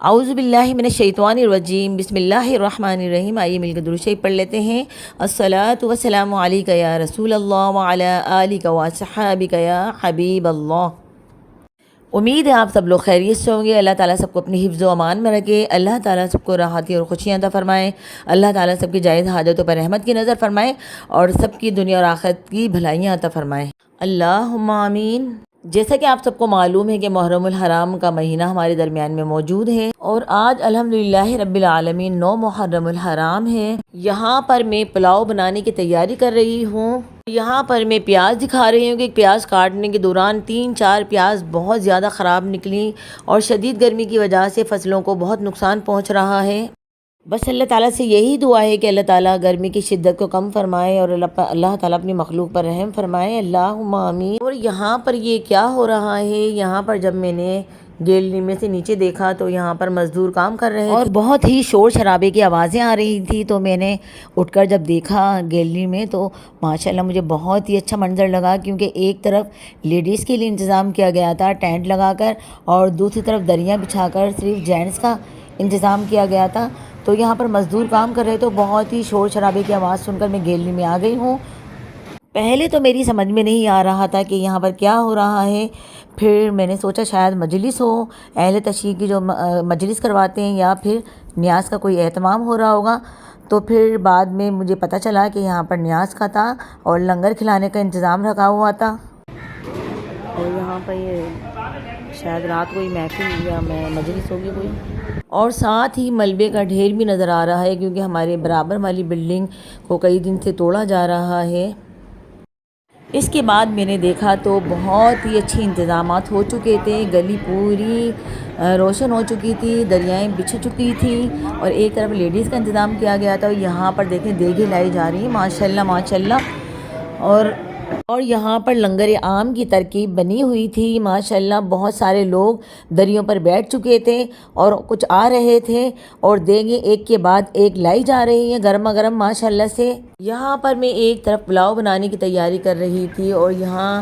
اعوذ باللہ من الشیطان الرجیم، بسم اللہ الرحمن الرحیم۔ آئیے مل کے درود شریف پڑھ لیتے ہیں۔ الصلاۃ والسلام علیک یا رسول اللہ وعلی آلک وصحابک یا حبیب اللہ۔ امید ہے آپ سب لوگ خیریت سے ہوں گے۔ اللہ تعالیٰ سب کو اپنی حفظ و امان میں رکھے۔ اللہ تعالیٰ سب کو راحتی اور خوشیاں عطا فرمائے۔ اللہ تعالیٰ سب کی جائز حاجتوں پر رحمت کی نظر فرمائے اور سب کی دنیا اور آخرت کی بھلائیاں عطا فرمائے۔ اللہم آمین۔ جیسا کہ آپ سب کو معلوم ہے کہ محرم الحرام کا مہینہ ہمارے درمیان میں موجود ہے اور آج الحمدللہ رب العالمین 9 محرم الحرام ہے۔ یہاں پر میں پلاؤ بنانے کی تیاری کر رہی ہوں۔ یہاں پر میں پیاز دکھا رہی ہوں کہ پیاز کاٹنے کے دوران 3-4 پیاز بہت زیادہ خراب نکلی اور شدید گرمی کی وجہ سے فصلوں کو بہت نقصان پہنچ رہا ہے۔ بس اللہ تعالیٰ سے یہی دعا ہے کہ اللہ تعالیٰ گرمی کی شدت کو کم فرمائے اور اللہ تعالیٰ اپنی مخلوق پر رحم فرمائے۔ اللہم آمین۔ اور یہاں پر یہ کیا ہو رہا ہے، یہاں پر جب میں نے گیلری میں سے نیچے دیکھا تو یہاں پر مزدور کام کر رہے اور بہت ہی شور شرابے کی آوازیں آ رہی تھی، تو میں نے اٹھ کر جب دیکھا گیلری میں تو ماشاءاللہ مجھے بہت ہی اچھا منظر لگا، کیونکہ ایک طرف لیڈیز کے لیے انتظام کیا گیا تھا ٹینٹ لگا کر اور دوسری طرف دریاں بچھا کر صرف جینٹس کا انتظام کیا گیا تھا۔ تو یہاں پر مزدور کام کر رہے تو بہت ہی شور شرابے کی آواز سن کر میں گیلری میں آ گئی ہوں۔ پہلے تو میری سمجھ میں نہیں آ رہا تھا کہ یہاں پر کیا ہو رہا ہے، پھر میں نے سوچا شاید مجلس ہو، اہل تشیع کی جو مجلس کرواتے ہیں یا پھر نیاز کا کوئی اہتمام ہو رہا ہوگا۔ تو پھر بعد میں مجھے پتہ چلا کہ یہاں پر نیاز کا تھا اور لنگر کھلانے کا انتظام رکھا ہوا تھا۔ اور یہاں پر یہ شاید رات کوئی محفل یا مجلس ہوگی کوئی، اور ساتھ ہی ملبے کا ڈھیر بھی نظر آ رہا ہے، کیونکہ ہمارے برابر والی بلڈنگ کو کئی دن سے توڑا جا رہا ہے۔ اس کے بعد میں نے دیکھا تو بہت ہی اچھے انتظامات ہو چکے تھے، گلی پوری روشن ہو چکی تھی، دریائیں بچھ چکی تھی اور ایک طرف لیڈیز کا انتظام کیا گیا تھا۔ یہاں پر دیکھیں دیگیں لائی جا رہی ہیں ماشاءاللہ ماشاءاللہ، اور یہاں پر لنگر عام کی ترکیب بنی ہوئی تھی ماشاءاللہ۔ بہت سارے لوگ دریوں پر بیٹھ چکے تھے اور کچھ آ رہے تھے اور دیگیں ایک کے بعد ایک لائی جا رہی ہیں گرما گرم ماشاءاللہ سے۔ یہاں پر میں ایک طرف پلاؤ بنانے کی تیاری کر رہی تھی اور یہاں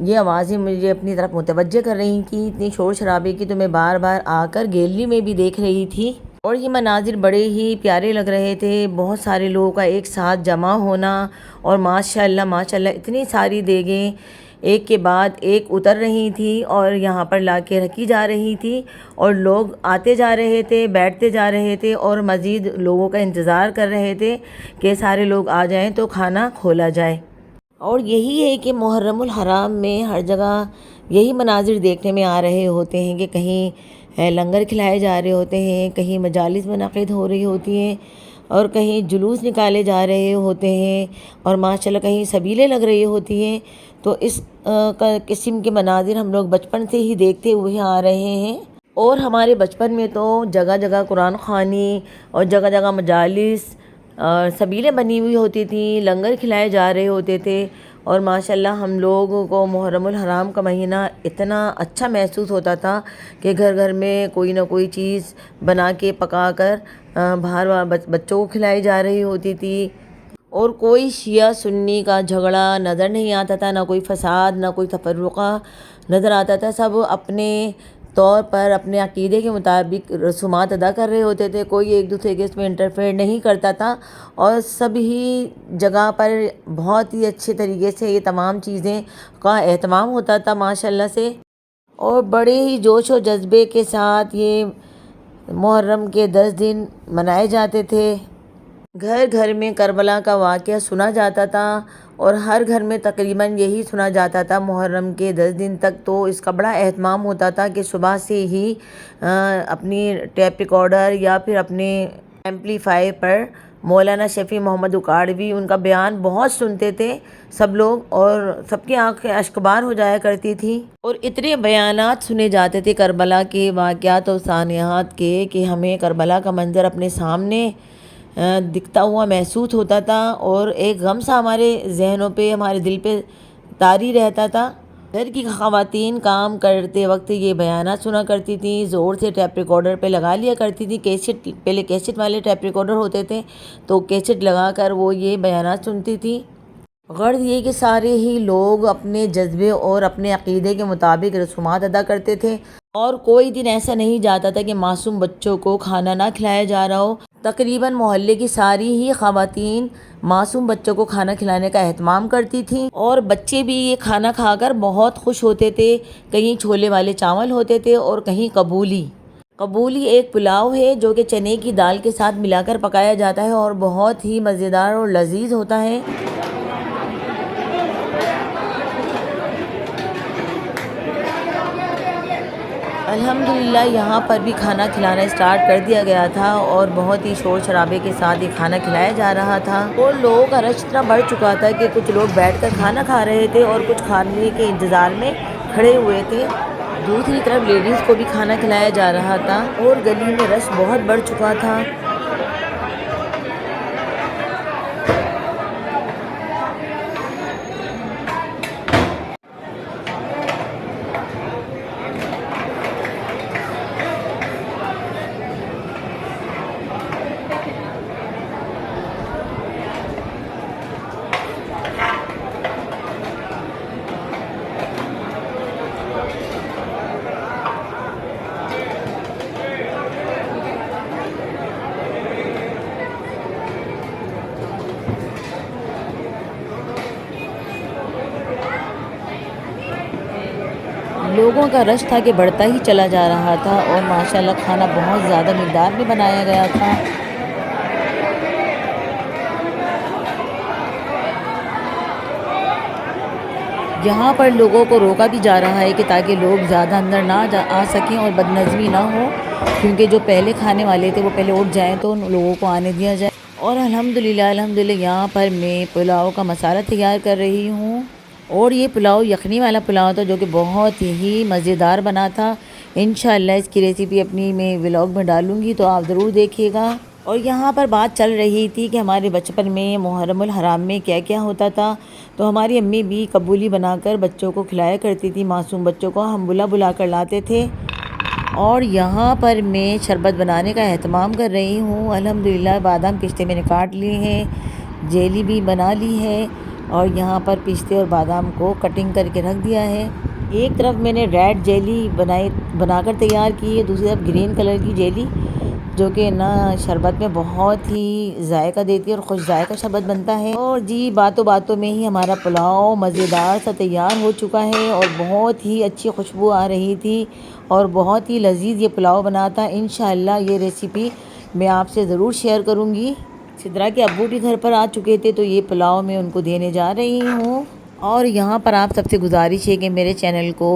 یہ آوازیں مجھے اپنی طرف متوجہ کر رہی تھیں، اتنی شور شرابے کی، تو میں بار بار آ کر گیلری میں بھی دیکھ رہی تھی اور یہ مناظر بڑے ہی پیارے لگ رہے تھے۔ بہت سارے لوگوں کا ایک ساتھ جمع ہونا اور ماشاءاللہ ماشاءاللہ اتنی ساری دیگیں ایک کے بعد ایک اتر رہی تھی اور یہاں پر لا کے رکھی جا رہی تھی اور لوگ آتے جا رہے تھے، بیٹھتے جا رہے تھے اور مزید لوگوں کا انتظار کر رہے تھے کہ سارے لوگ آ جائیں تو کھانا کھولا جائے۔ اور یہی ہے کہ محرم الحرام میں ہر جگہ یہی مناظر دیکھنے میں آ رہے ہوتے ہیں کہ کہیں لنگر کھلائے جا رہے ہوتے ہیں، کہیں مجالس منعقد ہو رہی ہوتی ہیں اور کہیں جلوس نکالے جا رہے ہوتے ہیں اور ماشاءاللہ کہیں سبیلیں لگ رہی ہوتی ہیں۔ تو اس قسم کے مناظر ہم لوگ بچپن سے ہی دیکھتے ہوئے آ رہے ہیں، اور ہمارے بچپن میں تو جگہ جگہ قرآن خوانی اور جگہ جگہ مجالس سبیلیں بنی ہوئی ہوتی تھیں، لنگر کھلائے جا رہے ہوتے تھے اور ماشاءاللہ ہم لوگوں کو محرم الحرام کا مہینہ اتنا اچھا محسوس ہوتا تھا کہ گھر گھر میں کوئی نہ کوئی چیز بنا کے پکا کر باہر بچوں کو کھلائی جا رہی ہوتی تھی، اور کوئی شیعہ سنی کا جھگڑا نظر نہیں آتا تھا، نہ کوئی فساد، نہ کوئی تفرقہ نظر آتا تھا۔ سب اپنے طور پر اپنے عقیدے کے مطابق رسومات ادا کر رہے ہوتے تھے، کوئی ایک دوسرے کے اس میں انٹرفیئر نہیں کرتا تھا اور سب ہی جگہ پر بہت ہی اچھے طریقے سے یہ تمام چیزیں کا اہتمام ہوتا تھا ماشاءاللہ سے، اور بڑے ہی جوش و جذبے کے ساتھ یہ محرم کے 10 دن منائے جاتے تھے۔ گھر گھر میں کربلا کا واقعہ سنا جاتا تھا اور ہر گھر میں تقریباً یہی سنا جاتا تھا محرم کے 10 دن تک۔ تو اس کا بڑا اہتمام ہوتا تھا کہ صبح سے ہی اپنی ٹیپ ریکارڈر یا پھر اپنے ایمپلیفائر پر مولانا شفیع محمد اکاڑوی ان کا بیان بہت سنتے تھے سب لوگ، اور سب کی آنکھیں اشکبار ہو جایا کرتی تھیں اور اتنے بیانات سنے جاتے تھے کربلا کے واقعات اور سانحات کے کہ ہمیں کربلا کا منظر اپنے سامنے دکھتا ہوا محسوس ہوتا تھا اور ایک غم سا ہمارے ذہنوں پہ، ہمارے دل پہ طاری رہتا تھا۔ گھر کی خواتین کام کرتے وقت یہ بیانات سنا کرتی تھیں، زور سے ٹیپ ریکارڈر پہ لگا لیا کرتی تھی، کیسٹ، پہلے کیسٹ والے ٹیپ ریکارڈر ہوتے تھے تو کیسٹ لگا کر وہ یہ بیانات سنتی تھی۔ غرض یہ کہ سارے ہی لوگ اپنے جذبے اور اپنے عقیدے کے مطابق رسومات ادا کرتے تھے اور کوئی دن ایسا نہیں جاتا تھا کہ معصوم بچوں کو کھانا نہ کھلایا جا رہا ہو۔ تقریباً محلے کی ساری ہی خواتین معصوم بچوں کو کھانا کھلانے کا اہتمام کرتی تھیں، اور بچے بھی یہ کھانا کھا کر بہت خوش ہوتے تھے۔ کہیں چھولے والے چاول ہوتے تھے اور کہیں قبولی۔ قبولی ایک پلاؤ ہے جو کہ چنے کی دال کے ساتھ ملا کر پکایا جاتا ہے اور بہت ہی مزیدار اور لذیذ ہوتا ہے۔ الحمدللہ یہاں پر بھی کھانا کھلانا اسٹارٹ کر دیا گیا تھا اور بہت ہی شور شرابے کے ساتھ یہ کھانا کھلایا جا رہا تھا، اور لوگوں کا رش اتنا بڑھ چکا تھا کہ کچھ لوگ بیٹھ کر کھانا کھا رہے تھے اور کچھ کھانے کے انتظار میں کھڑے ہوئے تھے۔ دوسری طرف لیڈیز کو بھی کھانا کھلایا جا رہا تھا اور گلی میں رش بہت بڑھ چکا تھا۔ لوگوں کا رش تھا کہ بڑھتا ہی چلا جا رہا تھا، اور ماشاءاللہ کھانا بہت زیادہ مقدار میں بنایا گیا تھا۔ یہاں پر لوگوں کو روکا بھی جا رہا ہے کہ تاکہ لوگ زیادہ اندر نہ آ سکیں اور بدنظمی نہ ہو، کیونکہ جو پہلے کھانے والے تھے وہ پہلے اٹھ جائیں تو ان لوگوں کو آنے دیا جائے۔ اور الحمدللہ یہاں پر میں پلاؤ کا مسالہ تیار کر رہی ہوں، اور یہ پلاؤ یخنی والا پلاؤ تھا جو کہ بہت ہی مزیدار بنا تھا۔ انشاءاللہ اس کی ریسیپی اپنی میں ولاگ میں ڈالوں گی تو آپ ضرور دیکھیے گا۔ اور یہاں پر بات چل رہی تھی کہ ہمارے بچپن میں محرم الحرام میں کیا کیا ہوتا تھا، تو ہماری امی بھی قبولی بنا کر بچوں کو کھلایا کرتی تھی، معصوم بچوں کو ہم بلا کر لاتے تھے۔ اور یہاں پر میں شربت بنانے کا اہتمام کر رہی ہوں۔ الحمدللہ بادام پستے میں نے کاٹ لیے ہیں، جیلی بھی بنا لی ہے، اور یہاں پر پستے اور بادام کو کٹنگ کر کے رکھ دیا ہے۔ ایک طرف میں نے ریڈ جیلی بنا کر تیار کی ہے، دوسری طرف گرین کلر کی جیلی جو کہ شربت میں بہت ہی ذائقہ دیتی ہے اور خوش ذائقہ شربت بنتا ہے۔ اور جی باتوں باتوں میں ہی ہمارا پلاؤ مزیدار سا تیار ہو چکا ہے، اور بہت ہی اچھی خوشبو آ رہی تھی اور بہت ہی لذیذ یہ پلاؤ بنا تھا۔ انشاءاللہ یہ ریسیپی میں آپ سے ضرور شیئر کروں گی۔ سدرا کے ابو بھی گھر پر آ چکے تھے تو یہ پلاؤ میں ان کو دینے جا رہی ہوں۔ اور یہاں پر آپ سب سے گزارش ہے کہ میرے چینل کو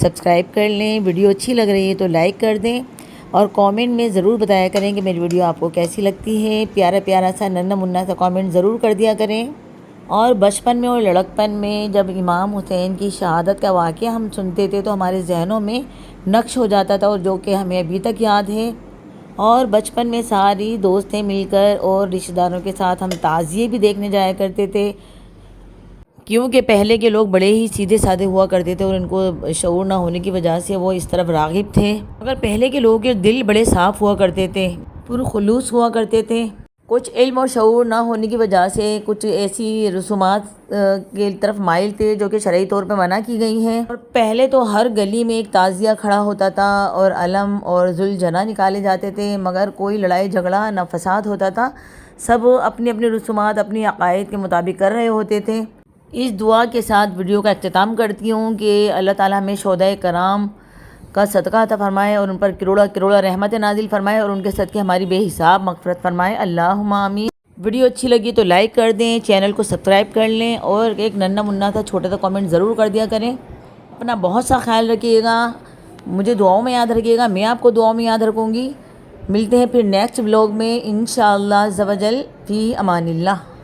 سبسکرائب کر لیں، ویڈیو اچھی لگ رہی ہے تو لائک کر دیں، اور کامنٹ میں ضرور بتایا کریں کہ میری ویڈیو آپ کو کیسی لگتی ہے۔ پیارا پیارا سا ننھا منا سا کامنٹ ضرور کر دیا کریں۔ اور بچپن میں اور لڑکپن میں جب امام حسین کی شہادت کا واقعہ ہم سنتے تھے تو ہمارے ذہنوں میں نقش ہو جاتا تھا، اور جو کہ ہمیں ابھی تک یاد ہے۔ اور بچپن میں ساری دوستیں مل کر اور رشتہ داروں کے ساتھ ہم تعزیے بھی دیکھنے جایا کرتے تھے، کیونکہ پہلے کے لوگ بڑے ہی سیدھے سادے ہوا کرتے تھے اور ان کو شعور نہ ہونے کی وجہ سے وہ اس طرف راغب تھے، مگر پہلے کے لوگوں کے دل بڑے صاف ہوا کرتے تھے، پرخلوص ہوا کرتے تھے۔ کچھ علم اور شعور نہ ہونے کی وجہ سے کچھ ایسی رسومات کی طرف مائل تھے جو کہ شرعی طور پہ منع کی گئی ہیں۔ اور پہلے تو ہر گلی میں ایک تعزیہ کھڑا ہوتا تھا اور علم اور ذوالجناح نکالے جاتے تھے، مگر کوئی لڑائی جھگڑا نہ فساد ہوتا تھا، سب اپنی اپنی رسومات اپنی عقائد کے مطابق کر رہے ہوتے تھے۔ اس دعا کے ساتھ ویڈیو کا اختتام کرتی ہوں کہ اللہ تعالیٰ ہمیں شہدائے کرام کا صدقہ عطا فرمائے اور ان پر کروڑا رحمت نازل فرمائے، اور ان کے صدقے ہماری بے حساب مغفرت فرمائے، اللہم آمین۔ ویڈیو اچھی لگی تو لائک کر دیں، چینل کو سبسکرائب کر لیں، اور ایک ننھا منا تھا چھوٹا سا کامنٹ ضرور کر دیا کریں۔ اپنا بہت سا خیال رکھیے گا، مجھے دعاؤں میں یاد رکھیے گا، میں آپ کو دعاؤں میں یاد رکھوں گی۔ ملتے ہیں پھر نیکسٹ ولاگ میں انشاءاللہ عز و جل، فی امان اللہ۔